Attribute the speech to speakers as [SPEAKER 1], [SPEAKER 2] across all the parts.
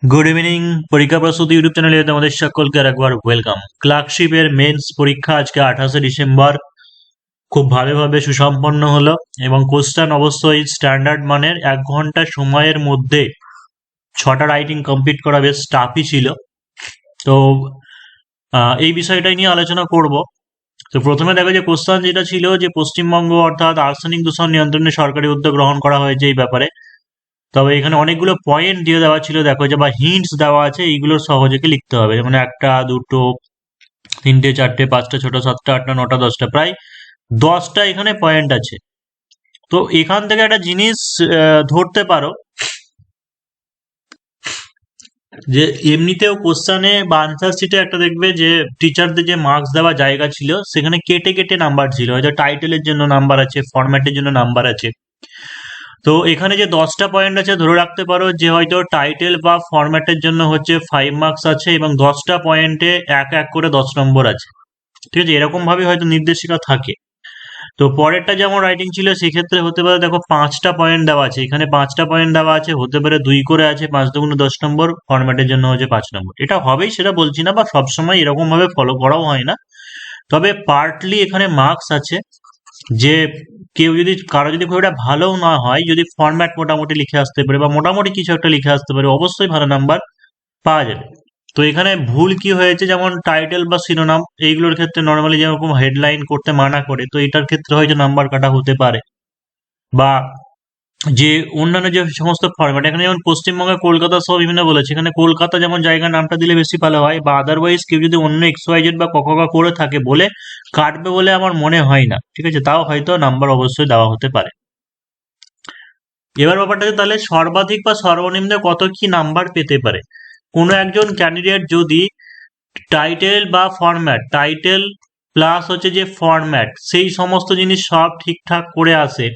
[SPEAKER 1] Good evening. পরীক্ষা প্রস্তুতি YouTube চ্যানেলে তোমাদের সকলকে একবার ওয়েলকাম। ক্লার্কশিপের মেন্স পরীক্ষা আজকে 28শে ডিসেম্বর খুব ভালোভাবে সুসম্পন্ন হলো এবং কোশ্চেন অবশ্যই স্ট্যান্ডার্ড মানের। 1 ঘন্টা সময়ের মধ্যে 6টা রাইটিং কমপ্লিট করা বেশ টাফই ছিল। তো এই বিষয়টাই নিয়ে আলোচনা করব। তো প্রথমে দেখো যে কোশ্চেন যেটা ছিল যে পশ্চিমবঙ্গ অর্থাৎ আর্সেনিক দূষণ নিয়ন্ত্রণে সরকারি উদ্যোগ গ্রহণ করা হয়েছে এই ব্যাপারে। তবে এখানে অনেকগুলো পয়েন্ট দিয়ে দেওয়া ছিল, দেখো যে বা হিন্টস দেওয়া আছে, এইগুলো সহজে লিখতে হবে। যেমন 1টা 2টো 3টে 4টে 5টা 6টা 7টা 8টা 9টা 10টা, প্রায় 10টা এখানে পয়েন্ট আছে। তো এখান থেকে একটা জিনিস ধরতে পারো যে এমনিতেও কোশ্চানে বা আনসার শিটে একটা দেখবে যে টিচারদের যে মার্কস দেওয়া জায়গা ছিল সেখানে কেটে কেটে নাম্বার ছিল, হয়তো টাইটেলের জন্য নাম্বার আছে, ফরম্যাটের জন্য নাম্বার আছে। তো এখানে যে 10টা পয়েন্ট আছে ধরে রাখতে পারো যে হয়তো টাইটেল বা ফরম্যাটের জন্য হচ্ছে 5 মার্কস আছে এবং 10টা পয়েন্টে এক এক করে 10 নম্বর আছে। ঠিক আছে, এরকম ভাবে হয়তো নির্দেশিকা থাকে। তো পরেরটা যেমন রাইটিং ছিল সেক্ষেত্রে হতে পারে, দেখো 5টা পয়েন্ট দেওয়া আছে, এখানে 5টা পয়েন্ট দেওয়া আছে, হতে পারে 2 করে আছে, 5 দুগুণে 10 নম্বর, ফরম্যাটের জন্য হচ্ছে 5 নম্বর। এটা হবেই সেটা বলছি না, বা সবসময় এরকম ভাবে ফলো করাও হয় না। তবে পার্টলি এখানে মার্কস আছে যে কেউ যদি কারো যদি খুব একটা ভালোও না হয়, যদি ফরম্যাট মোটামুটি লিখে আসতে পারে বা মোটামুটি কিছু একটা লিখে আসতে পারে, অবশ্যই ভালো নাম্বার পাওয়া যাবে। তো এখানে ভুল কি হয়েছে, যেমন টাইটেল বা শিরোনাম এইগুলোর ক্ষেত্রে নর্মালি যেরকম হেডলাইন করতে মানা করে, তো এটার ক্ষেত্রে হয়তো নাম্বার কাটা হতে পারে। বা যে অন্যান্য যে সমস্ত ফরম্যাট, এখানে যেমন পশ্চিমবঙ্গে কলকাতা সহ বিভিন্ন বলেছে, এখানে কলকাতা যেমন জায়গার নামটা দিলে বেশি ভালো হয়, বা আদারওয়াইজ কেউ যদি অন্য XYZ বা কখকা করে থাকে বলে কাটবে বলে আমার মনে হয় না। ঠিক আছে, তাও হয়তো নাম্বার অবশ্যই দেওয়া হতে পারে। এবার ব্যাপারটা হচ্ছে, তাহলে সর্বাধিক বা সর্বনিম্ন কত কি নাম্বার পেতে পারে কোনো একজন ক্যান্ডিডেট যদি টাইটেল বা ফরম্যাট, টাইটেল প্লাস হচ্ছে যে ফরম্যাট, সেই সমস্ত জিনিস সব ঠিকঠাক করে আসে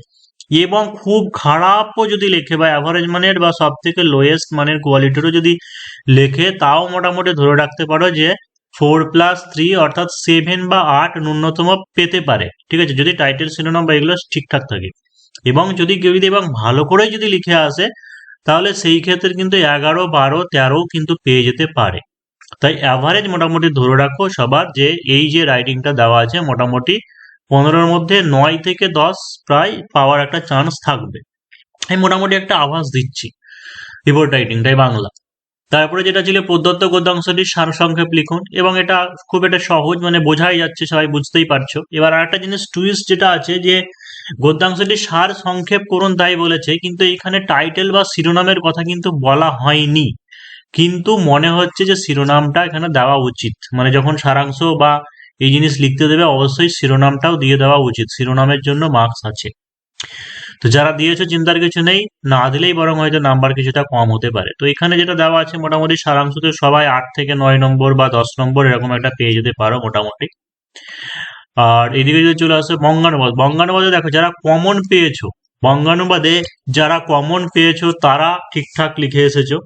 [SPEAKER 1] এবং খুব খারাপও যদি লেখে বা অ্যাভারেজ মানের বা সব থেকে লোয়েস্ট মানের কোয়ালিটিরও যদি লেখে, তাও মোটামুটি ধরে রাখতে পারো যে 4+3 অর্থাৎ 7 বা 8 ন্যূনতম পেতে পারে। ঠিক আছে, যদি টাইটেল শিরোনাম বা এগুলো ঠিকঠাক থাকে। এবং যদি কেউ যদি এবং ভালো করে যদি লিখে আসে, তাহলে সেই ক্ষেত্রে কিন্তু 11, 12, 13 কিন্তু পেয়ে যেতে পারে। তাই অ্যাভারেজ মোটামুটি ধরে রাখো সবার যে এই যে রাইটিংটা দেওয়া আছে মোটামুটি 15-র মধ্যে 9 থেকে 10 প্রায় পাওয়ার একটা চান্স থাকবে। আমি মোটামুটি একটা আভাস দিচ্ছি। রিপোর্ট রাইটিংটাই বাংলা। তারপরে যেটা ছিল প্রদত্ত গদ্যাংশটির সারসংক্ষেপ লিখুন, এবং এটা খুব একটা সহজ, মানে বোঝাই যাচ্ছে, সবাই বুঝতেই পারছো। এবার আরেকটা জিনিস টুইস্ট যেটা আছে যে গদ্যাংশটির সার সংক্ষেপ করুন তাই বলেছে, কিন্তু এখানে টাইটেল বা শিরোনামের কথা কিন্তু বলা হয়নি। কিন্তু মনে হচ্ছে যে শিরোনামটা এখানে দেওয়া উচিত, মানে যখন সারাংশ বা এই জিনিস লিখতে দেবে অবশ্যই শিরোনামটাও দিয়ে দেওয়া উচিত, শিরোনামের জন্য মার্কস আছে। তো যারা দিয়েছো চিন্তার কিছু নেই, না দিলেই বরং হয়তো নাম্বার কিছুটা কম হতে পারে। তো এখানে যেটা দেওয়া আছে মোটামুটি সারাংশতে সবাই 8 থেকে 9 নম্বর বা 10 নম্বর এরকম একটা পেয়ে যেতে পারো মোটামুটি। আর এদিকে যদি চলে আসে বঙ্গানুবাদ, বঙ্গানুবাদে দেখো যারা কমন পেয়েছো, বঙ্গানুবাদে যারা কমন পেয়েছো তারা ঠিকঠাক লিখে এসেছো।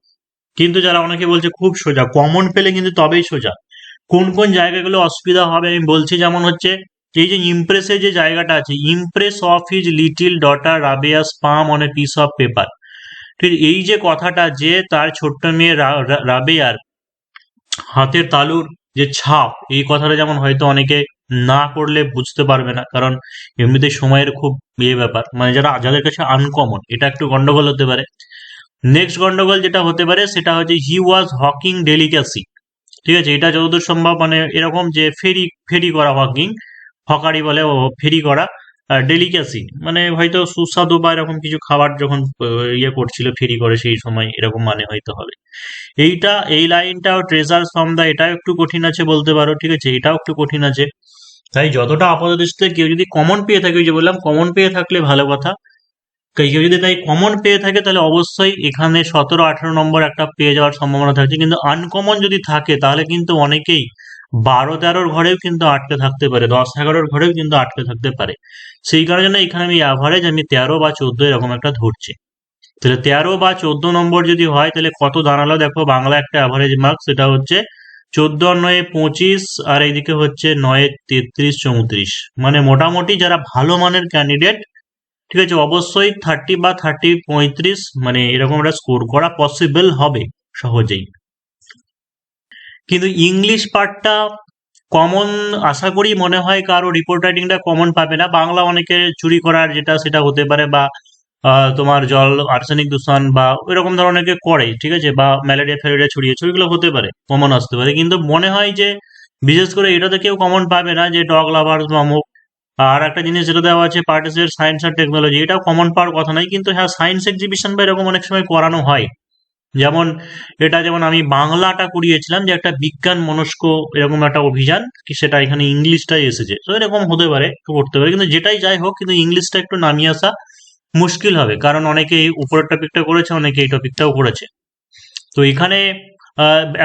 [SPEAKER 1] কিন্তু যারা অনেকে বলছে খুব সোজা, কমন পেলে কিন্তু তবেই সোজা। কোন কোন জায়গাগুলো অসুবিধা হবে আমি বলছি, যেমন হচ্ছে এই যে ইমপ্রেসের যে জায়গাটা আছে, impress of his little daughter Rabeya স্পাম on a piece of paper. ঠিক এই যে কথাটা, যে তার ছোট্ট মেয়ে রাবেয়ার হাতের তালুর যে ছাপ, এই কথাটা যেমন হয়তো অনেকে না করলে বুঝতে পারবে না, কারণ এমনিতে সময়ের খুব ব্যাপার, মানে যাদের কাছে আনকমন, এটা একটু গন্ডগোল হতে পারে। নেক্সট গন্ডগোল যেটা হতে পারে সেটা হচ্ছে হি ওয়াজ হকিং ডেলিকেসি। ঠিক আছে, এটা যতদূর সম্ভব মানে এরকম যে ফেরি ফেরি করা, হকিং হকারি বলে, ও ফেরি করা। ডেলিকেসি মানে হয়তো সুস্বাদু বা এরকম কিছু খাবার যখন ইয়ে করছিল ফেরি করে সেই সময়, এরকম মানে হয়তো হবে। এইটা এই লাইনটাও ট্রেজার ফ্রম দা, এটাও একটু কঠিন আছে বলতে পারো। ঠিক আছে, এটাও একটু কঠিন আছে। তাই যতটা আপাতদৃষ্টিতে কেউ যদি কমন পেয়ে থাকে, ওই যে বললাম কমন পেয়ে থাকলে ভালো কথা। কেউ যদি তাই কমন পেয়ে থাকে তাহলে অবশ্যই এখানে 17-18 নম্বর একটা পেয়ে যাওয়ার সম্ভাবনা থাকছে। কিন্তু আনকমন যদি থাকে তাহলে কিন্তু অনেকেই 12-13-র ঘরেও কিন্তু আটকে থাকতে পারে, 10-11-র ঘরেও কিন্তু আটকে থাকতে পারে। সেই কারণে এখানে আমি অ্যাভারেজ 13 বা 14 এরকম একটা ধরছি। তাহলে 13 বা 14 নম্বর যদি হয় তাহলে কত দাঁড়ালো দেখো, বাংলা একটা অ্যাভারেজ মার্কস সেটা হচ্ছে 14 আর 9-এ 25, আর এইদিকে হচ্ছে 9-এ 33, 34। মানে মোটামুটি যারা ভালো মানের ক্যান্ডিডেট, ঠিক আছে, অবশ্যই 30 বা 30, 35 মানে এরকম একটা স্কোর করা পসিবল হবে, সহজেই। কিন্তু ইংলিশ পার্টটা কমন আশা করি মনে হয় কারো রিপোর্ট রাইটিংটা কমন পাবে না। বাংলা অনেকে চুরি করার যেটা সেটা হতে পারে, বা তোমার জল আর্সেনিক দূষণ বা এরকম ধরনের করে, ঠিক আছে, বা ম্যালেরিয়া ফ্যালেরিয়া ছড়িয়েছে, ওইগুলো হতে পারে, কমন আসতে পারে। কিন্তু মনে হয় যে বিশেষ করে এটাতে কেউ কমন পাবে না, যে ডগ লাভার বা অমুক। আর একটা জিনিস যেটা দেওয়া আছে পার্টিসিপেট সায়েন্স আর টেকনোলজি, এটাও কমন পাওয়ার কথা নয়, কিন্তু হ্যাঁ সায়েন্স এক্সিবিশন বা এরকম অনেক সময় করানো হয়। যেমন এটা যেমন আমি বাংলাটা করিয়েছিলাম যে একটা বিজ্ঞান মনস্ক এরকম একটা অভিযান, কি সেটা এখানে ইংলিশটাই এসেছে, তো এরকম হতে পারে, করতে পারে। কিন্তু যেটাই যাই হোক, কিন্তু ইংলিশটা একটু নামিয়ে আসা মুশকিল হবে, কারণ অনেকে এই উপরের টপিকটা করেছে, অনেকে এই টপিকটাও করেছে। তো এখানে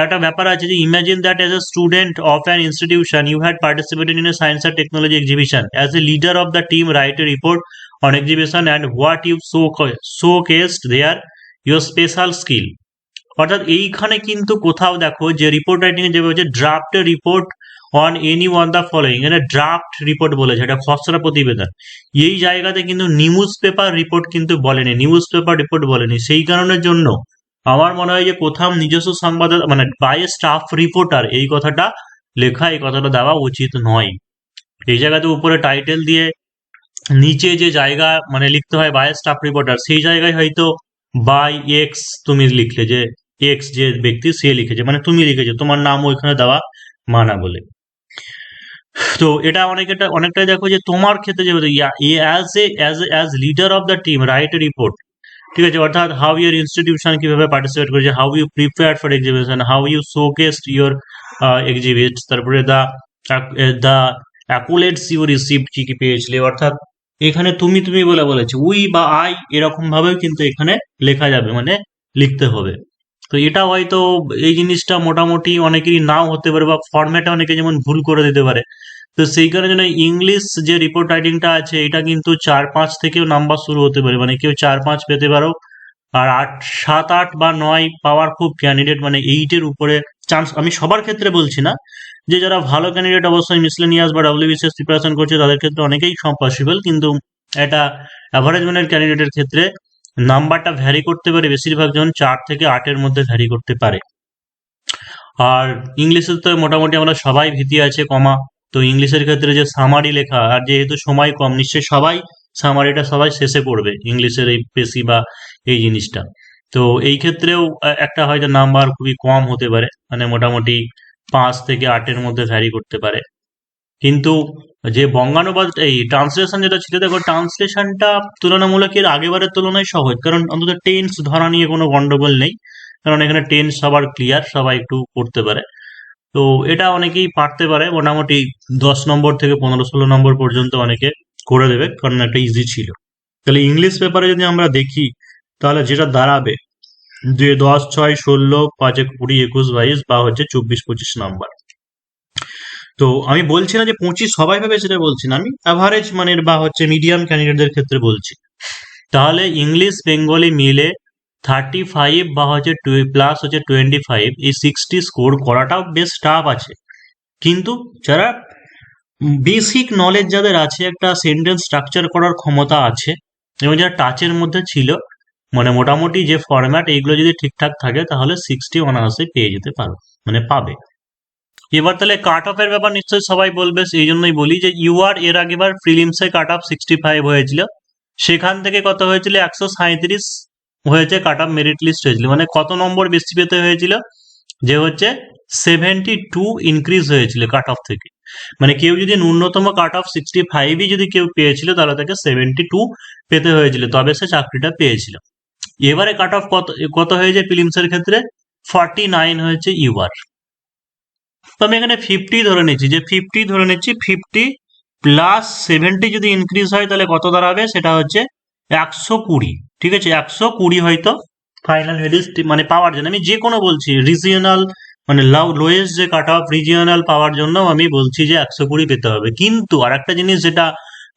[SPEAKER 1] একটা ব্যাপার আছে যে imagine that as a student of an institution you had participated in a science and technology exhibition as a leader of the team write a report on exhibition and what you showcased there your special skill. অর্থাৎ এইখানে কিন্তু কোথাও দেখো যে report writing এ যে বলছে draft report on any one the following, এখানে draft report বলেছে, এটা খসড়া প্রতিবেদন। এই জায়গাতে কিন্তু নিউজ পেপার রিপোর্ট কিন্তু বলেনি, নিউজ পেপার রিপোর্ট বলেনি। সেই কারণের জন্য আমার মনে হয় যে কোথাও নিজস্ব সংবাদ মানে বাই স্টাফ রিপোর্টার এই কথাটা লেখা, এই কথাটা দেওয়া উচিত নয়। এই জায়গাতে উপরে টাইটেল দিয়ে নিচে যে জায়গা মানে লিখতে হয় বাই স্টাফ রিপোর্টার, সেই জায়গায় হয়তো বাই এক্স তুমি লিখলে, যে এক্স যে ব্যক্তি সে লিখেছে, মানে তুমি লিখেছো, তোমার নাম ওইখানে দেওয়া মানা বলে। তো এটা অনেকটাই দেখো যে তোমার ক্ষেত্রে যে as leader of the team write report, ঠিক আছে, অর্থাৎ হাউ ইউর ইনস্টিটিউশন কিভাবে পার্টিসিপেট করেছে, how you prepare for exhibition, how you showcased your exhibits, তারপরে দ্য অ্যাকুলেটস ইউ রিসিভ কি কি পেয়েছিলে। অর্থাৎ এখানে তুমি তুমি বলে বলেছে, উই বা আই এরকম ভাবেও কিন্তু এখানে লেখা যাবে, মানে লিখতে হবে। তো এটা হয়তো এই জিনিসটা মোটামুটি অনেকেরই নাও হতে পারে, বা ফরম্যাটে অনেকে যেমন ভুল করে দিতে পারে। তো সেই কারণে ইংলিশ যে রিপোর্ট রাইটিংটা আছে এটা কিন্তু 4-5 থেকেও নাম্বার শুরু হতে পারে, মানে কেউ 4-5 পেতে পারো। আর 7-8 বা 9 পাওয়ার খুব ক্যান্ডিডেট, মানে 8-এর উপরে চান্স, আমি সবার ক্ষেত্রে বলছি না, যে যারা ভালো ক্যান্ডিডেট অবশ্যই মিসলেনিয়াস বা ডব্লিউবিসিএস প্রিপারেশন করছে তাদের ক্ষেত্রে অনেকেই পসিবল, কিন্তু এটা অ্যাভারেজ মানের ক্যান্ডিডেটের ক্ষেত্রে নাম্বারটা ভ্যারি করতে পারে, বেশিরভাগ জন 4 থেকে 8-এর মধ্যে ভ্যারি করতে পারে। আর ইংলিশে তো মোটামুটি আমরা সবাই ভীতি আছে কমা, তো ইংলিশের ক্ষেত্রে যে সামারি লেখা, আর যেহেতু সময় কম, নিশ্চয়ই সবাই সামারিটা সবাই শেষে পড়বে ইংলিশের এই পেশি বা এই জিনিসটা। তো এই ক্ষেত্রেও একটা হয়তো নাম্বার খুবই কম হতে পারে, মানে মোটামুটি 5 থেকে 8-এর মধ্যে ভ্যারি করতে পারে। কিন্তু যে বঙ্গানুবাদ এই ট্রান্সলেশন যেটা ছিল, দেখো ট্রান্সলেশনটা তুলনামূলক এর আগেবারের তুলনায় সহজ, কারণ অন্তত টেন্স ধরা নিয়ে কোনো গন্ডগোল নেই, কারণ এখানে টেন্স সবার ক্লিয়ার, সবাই একটু করতে পারে। তো এটা অনেকেই পারতে পারে, মোটামুটি 10 নম্বর থেকে 15-16 নম্বর পর্যন্ত অনেকে করে দেবে, কারণ একটা ইজি ছিল। তাহলে ইংলিশ পেপারে যদি আমরা দেখি, তাহলে যেটা দাঁড়াবে যে 10, 6, 16, 5, 20, 21, 22 বা হচ্ছে 24, 25 নাম্বার। তো আমি বলছি না যে 25 সবাই পাবে, সেটা বলছি না, আমি অ্যাভারেজ মানের বা হচ্ছে মিডিয়াম ক্যান্ডিডেটদের ক্ষেত্রে বলছি। তাহলে ইংলিশ বেঙ্গলি মিলে 35 বা হচ্ছে প্লাস হচ্ছে 25, এই 60 স্কোর করাটাও বেশ টাফ আছে। কিন্তু যারা বেসিক নলেজ যাদের আছে, একটা সেন্টেন্স স্ট্রাকচার করার ক্ষমতা আছে, এবং যারা টাচের মধ্যে ছিল, মানে মোটামুটি যে ফরম্যাট এইগুলো যদি ঠিকঠাক থাকে, তাহলে 60 অনায়াসে পেয়ে যেতে পারো, মানে পাবে। এবার তাহলে কাট অফের ব্যাপার নিশ্চয়ই সবাই বলবে, সেই জন্যই বলি যে ইউআর এর আগেবার প্রিলিমসে কাট অফ 65 হয়েছিল, সেখান থেকে কত হয়েছিল 137 হয়েছে, কাট অফ মেরিট লিস্ট হয়েছিল, মানে কত নম্বর বেশি পেতে হয়েছিল, যে হচ্ছে 72 ইনক্রিজ হয়েছিল কাট অফ থেকে। মানে কেউ যদি ন্যূনতম কাট অফ 65ই যদি কেউ পেয়েছিল, তাহলে তাকে 72 পেতে হয়েছিল, তবে সে চাকরিটা পেয়েছিল। এবারে কাট অফ কত কত হয়েছে প্রিলিমসের ক্ষেত্রে, 49 হয়েছে ইউআর। তো আমি এখানে 50 ধরে নিচ্ছি, যে 50 ধরে নিচ্ছি, 50 প্লাস 70 যদি ইনক্রিজ হয়, তাহলে কত দাঁড়াবে, সেটা হচ্ছে 120। ঠিক আছে, 120 হয়তো ফাইনাল মেরিট মানে পাওয়ার জন্য, আমি যে কোনো বলছি রিজিওনাল, মানে লোয়েস্ট যে কাট অফ রিজিওনাল পাওয়ার জন্য আমি বলছি যে 120 পেতে হবে। কিন্তু আর একটা জিনিস যেটা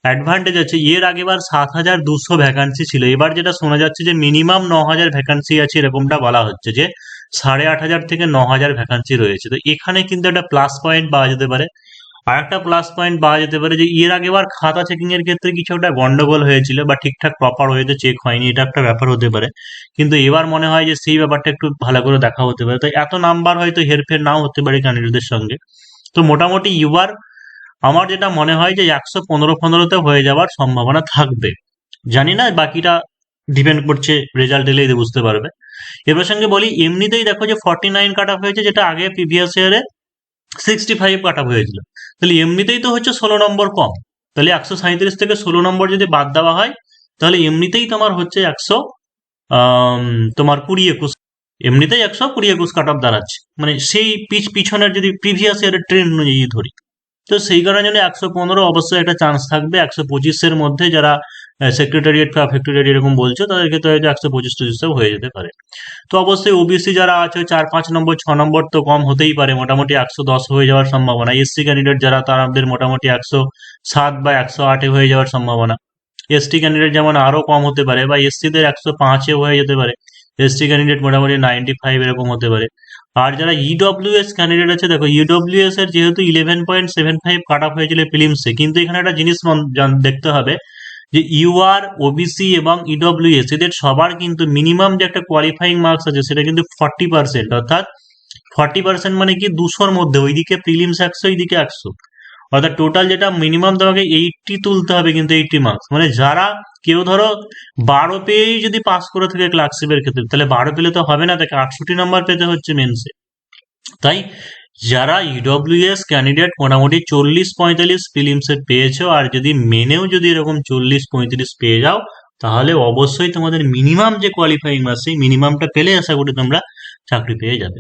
[SPEAKER 1] অ্যাডভান্টেজ আছে, এর আগেবার 7200 ভ্যাকান্সি ছিল, এবার যেটা শোনা যাচ্ছে যে মিনিমাম 9000 ভ্যাকান্সি আছে, এরকমটা বলা হচ্ছে, যে 8500 থেকে 9000 ভ্যাকান্সি রয়েছে। তো এখানে কিন্তু একটা প্লাস পয়েন্ট পাওয়া যেতে পারে। আর একটা প্লাস পয়েন্ট পাওয়া যেতে পারে যে এর আগেবার খাতা চেকিং এর ক্ষেত্রে কিছু একটা গন্ডগোল হয়েছিল বা ঠিকঠাক প্রপার ওয়েতে চেক হয়নি, এটা একটা ব্যাপার হতে পারে। কিন্তু এবার মনে হয় যে সেই ব্যাপারটা একটু ভালো করে দেখা হতে পারে, তাই এত নাম্বার হয়তো হেরফের নাও হতে পারে ক্যান্ডিডেটদের সঙ্গে। তো মোটামুটি এবার আমার যেটা মনে হয় যে 115-15 হয়ে যাওয়ার সম্ভাবনা থাকবে। জানি না, বাকিটা ডিপেন্ড করছে, রেজাল্ট এলেই বুঝতে পারবে। এর প্রসঙ্গে বলি, এমনিতেই দেখো যে 49 কাট অফ হয়েছে, যেটা আগে প্রিভিয়াস ইয়ারে 65 কাট অফ হয়েছিল। তাহলে এমনিতেই তো হচ্ছে 16 নম্বর কম। তাহলে 137 থেকে 16 নম্বর যদি বাদ দেওয়া হয়, তাহলে এমনিতেই তোমার হচ্ছে 100 তোমার 20-21, এমনিতেই 120-21 কাট অফ দাঁড়াচ্ছে, মানে সেই পিছনের যদি প্রিভিয়াস ইয়ারের ট্রেন্ড অনুযায়ী ধরি। তো সেই কারণে জন্য 115 অবশ্যই একটা চান্স থাকবে। 125-এর মধ্যে যারা সেক্রেটারিয়েট বা ফ্যাক্টরিয়েট এরকম বলছো, তাদের ক্ষেত্রে হয়তো 125-25 হয়ে যেতে পারে। তো অবশ্যই ওবিসি যারা আছে 4-5 নম্বর 6 নম্বর তো কম হতেই পারে, মোটামুটি 110 হয়ে যাওয়ার সম্ভাবনা। এসসি ক্যান্ডিডেট যারা, তাদের মোটামুটি 107 বা 108 হয়ে যাওয়ার সম্ভাবনা। এসটি ক্যান্ডিডেট যেমন আরো কম হতে পারে, বা এসসিদের 105 হয়ে যেতে পারে। এসটি ক্যান্ডিডেট মোটামুটি 95 এরকম হতে পারে। আর যারা ইডব্লিউএস ক্যান্ডিডেট আছে, দেখো ইডব্লিউএস এর যেহেতু 11.75 কাট অফ হয়েছিল প্রিলিমসে, কিন্তু এখানে একটা জিনিস দেখতে হবে যে ইউআর, ওবিসি এবং ইডব্লিউএস এদের সবার কিন্তু মিনিমাম যে একটা কোয়ালিফাইং মার্কস আছে সেটা কিন্তু 40%, অর্থাৎ 40% মানে কি 200-র মধ্যে, ওইদিকে প্রিলিমস 100, এইদিকে 100, অর্থাৎ টোটাল যেটা মিনিমাম তোমাকে 80 তুলতে হবে, কিন্তু 80 মার্কস মানে যারা, কেউ ধরো 12 পেয়েই যদি পাস করে থাকে ক্লার্কশিপের ক্ষেত্রে, তাহলে 12 পেলে তো হবে না, তাকে 68 নাম্বার পেতে হচ্ছে মেন্সে। তাই যারা ইডব্লিউএস ক্যান্ডিডেট মোটামুটি 40-45 প্রিলিমসে পেয়েছো, আর যদি মেনেও যদি এরকম 40-35 পেয়ে যাও, তাহলে অবশ্যই তোমাদের মিনিমাম যে কোয়ালিফাইং মার্কস, সেই মিনিমামটা পেলে আশা করি তোমরা চাকরি পেয়ে যাবে।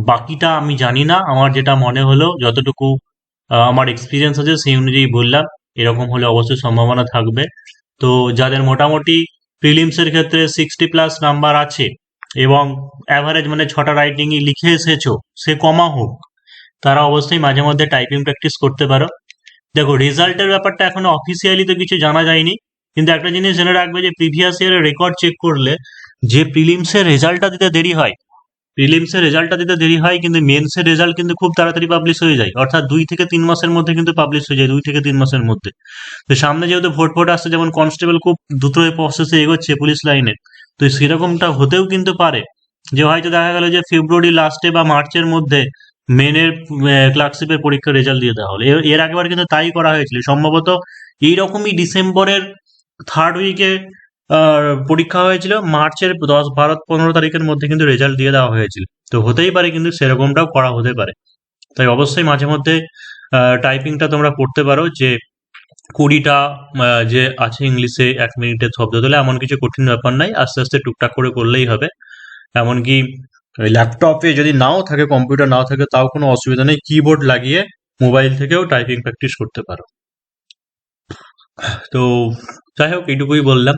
[SPEAKER 1] বাকিটা আমি জানি না, আমার যেটা মনে হলো, যতটুকু আমার এক্সপিরিয়েন্স আছে সেই অনুযায়ী বললাম, এরকম হলে অবশ্যই সম্ভাবনা থাকবে। তো যাদের মোটামুটি প্রিলিমসের ক্ষেত্রে 60+ নাম্বার আছে এবং অ্যাভারেজ মানে 6টা রাইটিংই লিখে এসেছো, সে কমা হোক, তারা অবশ্যই মাঝে মধ্যে টাইপিং প্র্যাকটিস করতে পারো। দেখো রেজাল্টের ব্যাপারটা এখনো অফিসিয়ালি তো কিছু জানা যায়নি, কিন্তু একটা জিনিস জেনে রাখবে যে প্রিভিয়াস ইয়ারের রেকর্ড চেক করলে যে প্রিলিমসের রেজাল্টটা দিতে দেরি হয়, কিন্তু মেন্সের রেজাল্ট কিন্তু খুব তাড়াতাড়ি পাবলিশ হয়ে যায়, অর্থাৎ 2 থেকে 3 মাসের মধ্যে কিন্তু পাবলিশ হয়ে যায়, 2 থেকে 3 মাসের মধ্যে। তো সামনে যেহেতু ভোট আসছে, যেমন কনস্টেবল খুব দ্রুত প্রসেসে এগোচ্ছে পুলিশ লাইনে, তো সেরকমটা হতেও কিন্তু পারে যে হয়তো দেখা গেল যে ফেব্রুয়ারি লাস্টে বা মার্চের মধ্যে মেনের ক্লার্কশিপের পরীক্ষার রেজাল্ট দিয়ে দেওয়া হলো। এর আগেবার কিন্তু তাই করা হয়েছিল সম্ভবত, এইরকমই ডিসেম্বরের 3rd উইকে পরীক্ষা হয়েছিল, মার্চের 10, 12, 15 তারিখের মধ্যে কিন্তু রেজাল্ট দিয়ে দেওয়া হয়েছিল। তো হতেই পারে কিন্তু সেরকমটাও করা হতে পারে। তাই অবশ্যই মাঝে মধ্যে টাইপিংটা তোমরা করতে পারো, যে 20টা যে আছে ইংলিশে 1 মিনিটের শব্দ তোলে, এমন কিছু কঠিন ব্যাপার নাই, আস্তে আস্তে টুকটাক করে করলেই হবে। এমনকি ল্যাপটপে যদি নাও থাকে, কম্পিউটার নাও থাকে, তাও কোনো অসুবিধা নেই, কিবোর্ড লাগিয়ে মোবাইল থেকেও টাইপিং প্র্যাকটিস করতে পারো। তো যাই হোক, এইটুকুই বললাম।